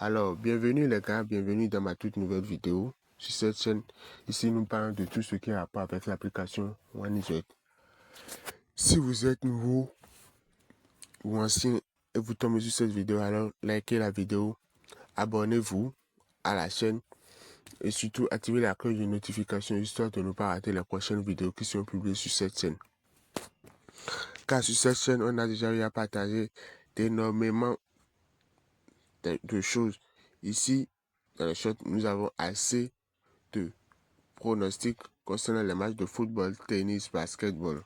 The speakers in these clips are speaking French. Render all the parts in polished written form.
Alors, bienvenue les gars, bienvenue dans ma toute nouvelle vidéo. Sur cette chaîne, ici nous parlons de tout ce qui a rapport avec l'application OneIsWeb. Si vous êtes nouveau ou ancien et vous tombez sur cette vidéo, alors likez la vidéo, abonnez-vous à la chaîne et surtout activez la cloche de notification histoire de ne pas rater les prochaines vidéos qui seront publiées sur cette chaîne. Car sur cette chaîne, on a déjà eu à partager énormément de choses. Ici, dans le short, nous avons assez de pronostics concernant les matchs de football, tennis, basketball.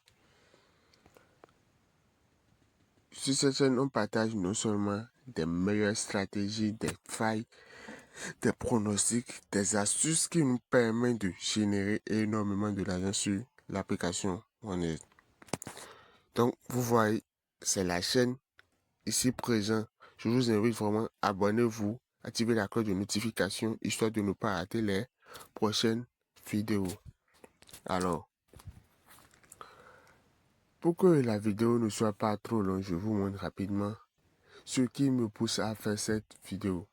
Sur cette chaîne, on partage non seulement des meilleures stratégies, des failles, des pronostics, des astuces qui nous permettent de générer énormément de l'argent sur l'application OneIsWeb. Donc, vous voyez, c'est la chaîne ici présente. Je vous invite vraiment, abonnez-vous, activez la cloche de notification, histoire de ne pas rater les prochaines vidéos. Alors, pour que la vidéo ne soit pas trop longue, je vous montre rapidement ce qui me pousse à faire cette vidéo.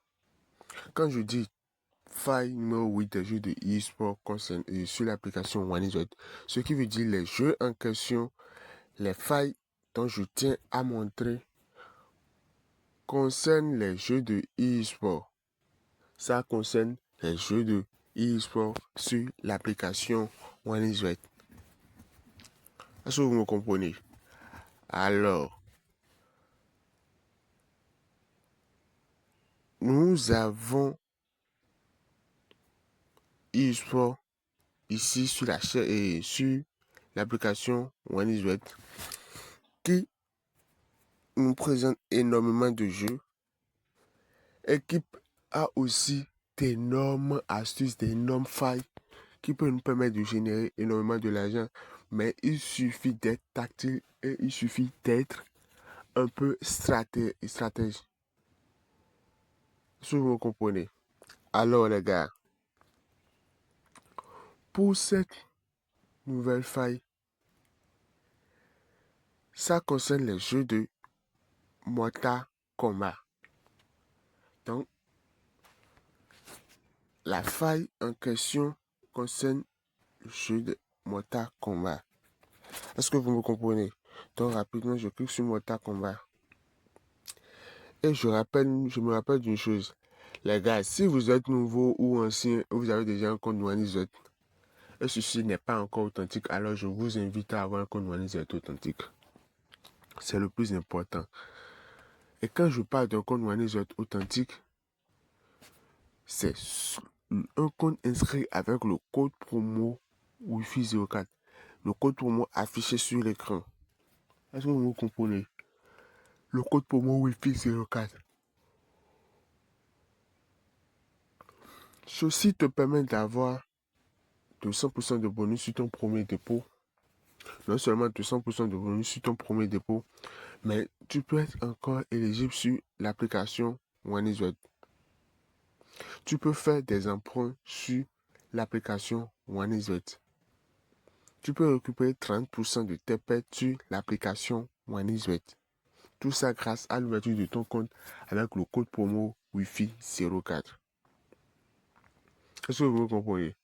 Quand je dis faille numéro 8 des jeux de e-sport sur l'application OneIsWeb, ce qui veut dire les jeux en question, les failles dont je tiens à montrer concernent les jeux de e-sport. Ça concerne les jeux de e-sport sur l'application OneIsWeb. Est-ce que vous me comprenez? Alors, nous avons e-sport ici sur la chaîne et sur l'application OneIsWeb qui nous présente énormément de jeux et qui a aussi d'énormes astuces, d'énormes failles qui peuvent nous permettre de générer énormément de l'argent. Mais il suffit d'être tactile et il suffit d'être un peu stratège. Si vous me comprenez. Alors les gars, pour cette nouvelle faille, ça concerne les jeux de Mortal Kombat. Donc, la faille en question concerne le jeu de Mortal Kombat. Est-ce que vous me comprenez? Donc, rapidement, je clique sur Mortal Kombat. Et je me rappelle d'une chose. Les gars, si vous êtes nouveau ou ancien, vous avez déjà un compte OneIsWeb, et ceci n'est pas encore authentique, alors je vous invite à avoir un compte OneIsWeb authentique. C'est le plus important. Et quand je parle d'un compte OneIsWeb authentique, c'est un compte inscrit avec le code promo Wi-Fi 04. Le code promo affiché sur l'écran. Est-ce que vous comprenez? Le code promo Wi-Fi 04. Ceci te permet d'avoir de 100% de bonus sur ton premier dépôt. Non seulement de 100% de bonus sur ton premier dépôt, mais tu peux être encore éligible sur l'application OneIsWeb. Tu peux faire des emprunts sur l'application OneIsWeb. Tu peux récupérer 30% de tes pertes sur l'application OneIsWeb. Tout ça grâce à l'ouverture de ton compte avec le code promo Wi-Fi 04. Est-ce que vous comprenez?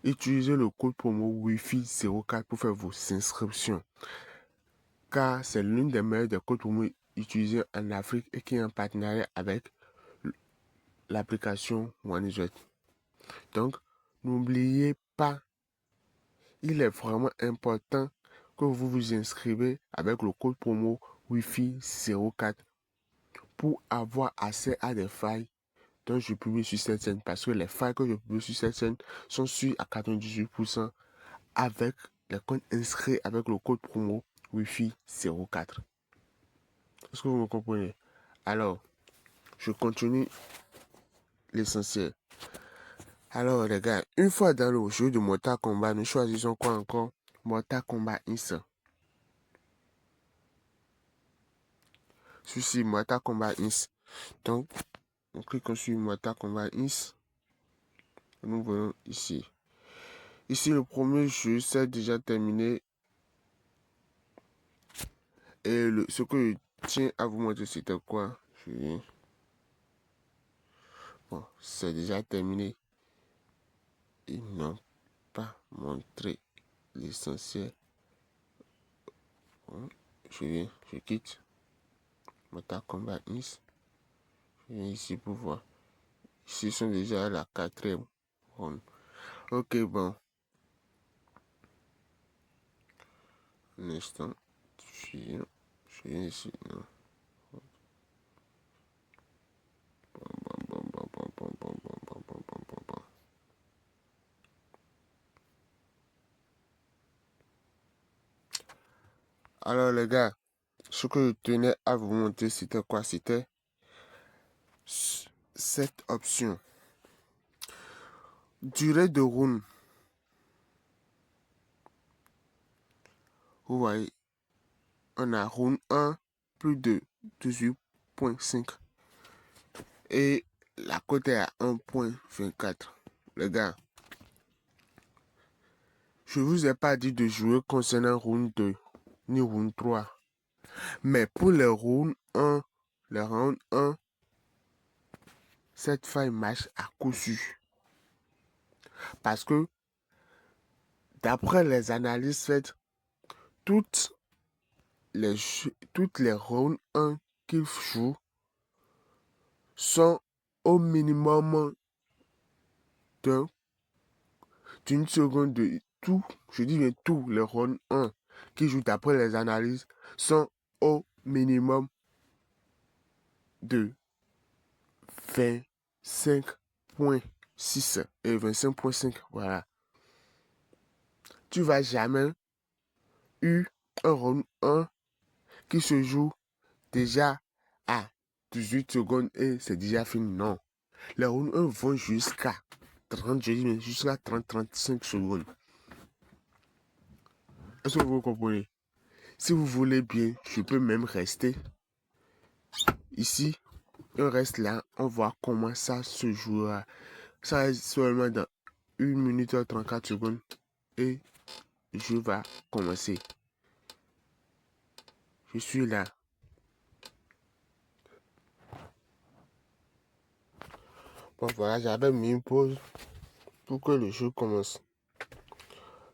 Utilisez le code promo Wi-Fi 04 pour faire vos inscriptions. Car c'est l'une des meilleures des codes promo utilisés en Afrique et qui est en partenariat avec l'application OneIsWeb. Donc, n'oubliez pas, il est vraiment important que vous vous inscrivez avec le code promo Wi-Fi 04 pour avoir accès à des failles dont je publie sur cette chaîne. Parce que les failles que je publie sur cette chaîne sont sûres à 98% avec les comptes inscrits avec le code promo Wi-Fi 04. Est-ce que vous me comprenez? Alors, je continue l'essentiel. Alors les gars, une fois dans le jeu de Mortal Kombat, nous choisissons quoi encore? Mortal Kombat Ins. Ceci, Mortal Kombat Ins. Donc, on clique sur Mortal Kombat Ins. Nous voyons ici. Ici, le premier jeu, c'est déjà terminé. Et ce que je tiens à vous montrer, c'était quoi? Bon, c'est déjà terminé. Ils n'ont pas montré l'essentiel. Bon, je quitte. Mortal Kombat Nice. Je viens ici pour voir. Ici, sont déjà à la 4e round. Ok, bon. Un instant. Je viens ici. Non. Alors les gars, ce que je tenais à vous montrer, c'était quoi? C'était cette option. Durée de round. Vous voyez, on a round 1, plus de 18.5. Et la cote est à 1.24. Les gars, je vous ai pas dit de jouer concernant round 2 ni round 3. Mais pour le round 1, cette faille marche à coup sûr. Parce que, d'après les analyses faites, toutes les rounds 1 qu'il joue sont au minimum d'une seconde de tout. Je dis bien tous les rounds 1 qui jouent d'après les analyses sont au minimum de 25.6 et 25.5. Voilà. Tu vas jamais eu un round 1 qui se joue déjà à 18 secondes et c'est déjà fini. Non. Les rounds 1 vont jusqu'à 30, je dis jusqu'à 30-35 secondes. Est-ce que vous comprenez? Si vous voulez bien, je peux même rester ici. On reste là, on voit comment ça se jouera. Ça reste seulement dans 1 minute et 34 secondes. Et je vais commencer. Je suis là. Bon voilà, j'avais mis une pause pour que le jeu commence.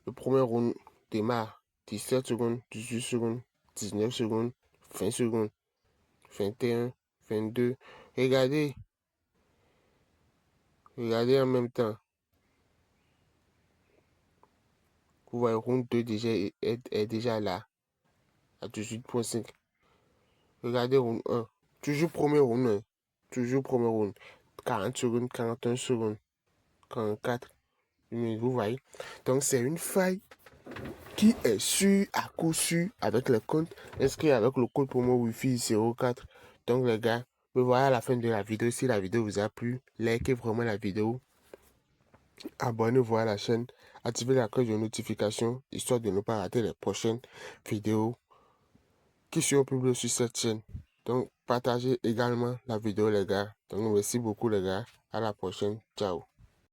Le premier round démarre. 17 secondes, 18 secondes, 19 secondes, 20 secondes, 21, 22. Regardez. Regardez en même temps. Vous voyez, round 2 déjà est déjà là. À 18.5. Regardez round 1. Toujours premier round 1. Toujours premier round. 40 secondes, 41 secondes, 44. Vous voyez. Donc c'est une faille qui est sûre à coup sûr avec le compte inscrit avec le code promo Wi-Fi 04. Donc les gars, me voilà à la fin de la vidéo. Si la vidéo vous a plu, likez vraiment la vidéo. Abonnez-vous à la chaîne. Activez la cloche de notification histoire de ne pas rater les prochaines vidéos qui seront publiées sur cette chaîne. Donc partagez également la vidéo les gars. Donc merci beaucoup les gars. À la prochaine. Ciao.